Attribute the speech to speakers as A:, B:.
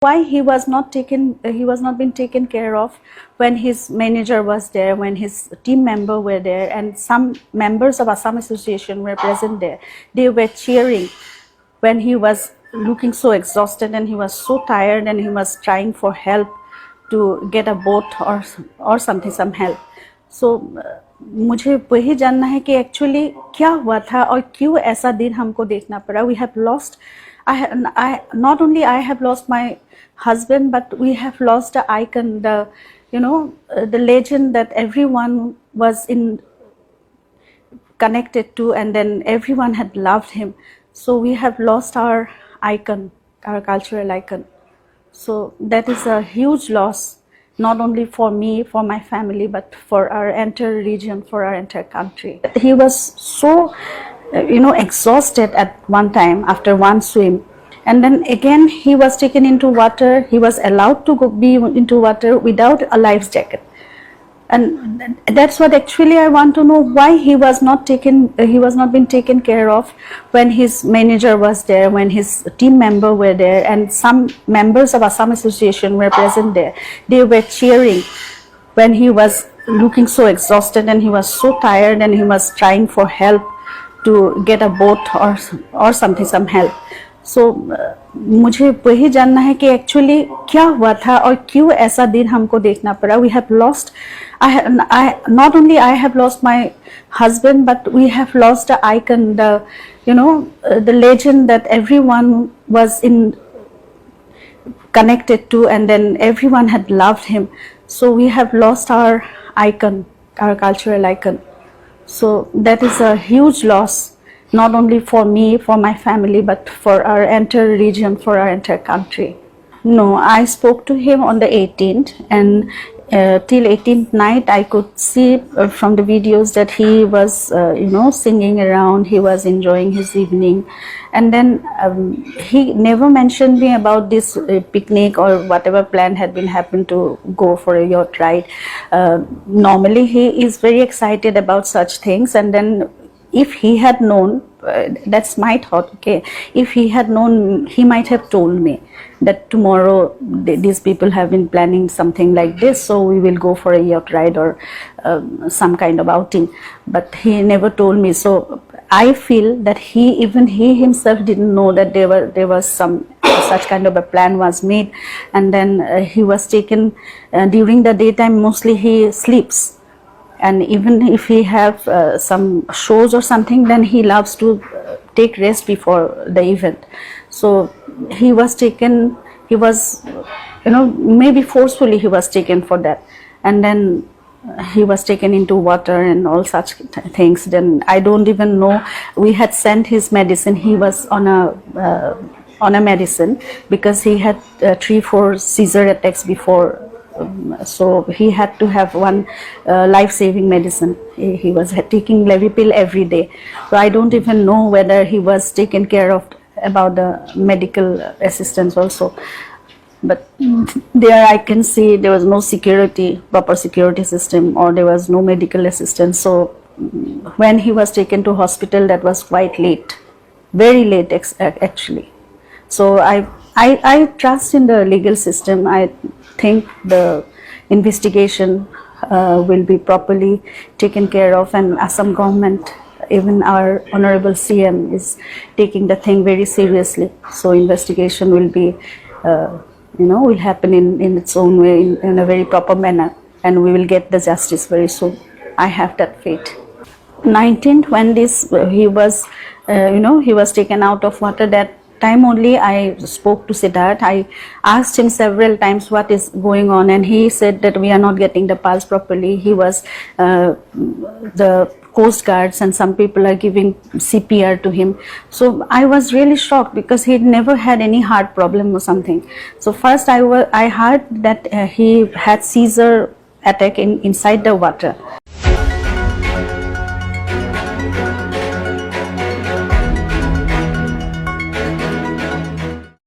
A: why he was not being taken care of when his manager was there, when his team member were there, and some members of Assam Association were present there. They were cheering when he was looking so exhausted and he was so tired and he was trying for help to get a boat or something, some help. So मुझे वही जानना है कि actually क्या हुआ था और क्यों ऐसा दिन हमको देखना पड़ा. We have lost, not only I have lost my husband, but we have lost the icon, the legend that everyone was connected to, and then everyone had loved him. So we have lost our icon, our cultural icon. So that is a huge loss, not only for me, for my family, but for our entire region, for our entire country. He was so, exhausted at one time after one swim. And then again, he was taken into water. He was allowed to be into water without a life jacket. And that's what actually I want to know, why he was not being taken care of when his manager was there, when his team member were there, and some members of Assam Association were present there. They were cheering when he was looking so exhausted and he was so tired and he was trying for help to get a boat or something, some help. So मुझे वही जानना है कि actually क्या हुआ था और क्यों ऐसा दिन हमको देखना पड़ा. We have lost, not only I have lost my husband, but we have lost the icon, the legend that everyone was connected to, and then everyone had loved him. So we have lost our icon, our cultural icon. So that is a huge loss, not only for me, for my family, but for our entire region, for our entire country. No, I spoke to him on the 18th, and till 18th night I could see from the videos that he was singing around, he was enjoying his evening. And then he never mentioned me about this picnic or whatever plan had been happened to go for a yacht ride. Normally he is very excited about such things, and then if he had known, that's my thought, okay, if he had known, he might have told me that tomorrow these people have been planning something like this, so we will go for a yacht ride or some kind of outing. But he never told me. So I feel that he himself didn't know that there was some such kind of a plan was made. And then he was taken during the daytime. Mostly he sleeps, and even if he have some shows or something, then he loves to take rest before the event. So he was taken, maybe forcefully he was taken for that, and then he was taken into water and all such things. Then I don't even know, we had sent his medicine. He was on a medicine because he had 3-4 seizure attacks before. So he had to have one life-saving medicine. He was taking Levipil every day. So I don't even know whether he was taken care of about the medical assistance also. But there I can see there was no proper security system, or there was no medical assistance. So when he was taken to hospital, that was quite late, very late actually. So I trust in the legal system. I think the investigation will be properly taken care of, and Assam government, even our honorable CM, is taking the thing very seriously. So investigation will be will happen in its own way, in a very proper manner, and we will get the justice very soon. I have that faith. 19th, when he was taken out of water, that time only I spoke to Siddharth. I asked him several times what is going on, and he said that we are not getting the pulse properly. He was the Coast Guards and some people are giving CPR to him. So I was really shocked because he never had any heart problem or something. So first I heard that he had seizure attack inside the water.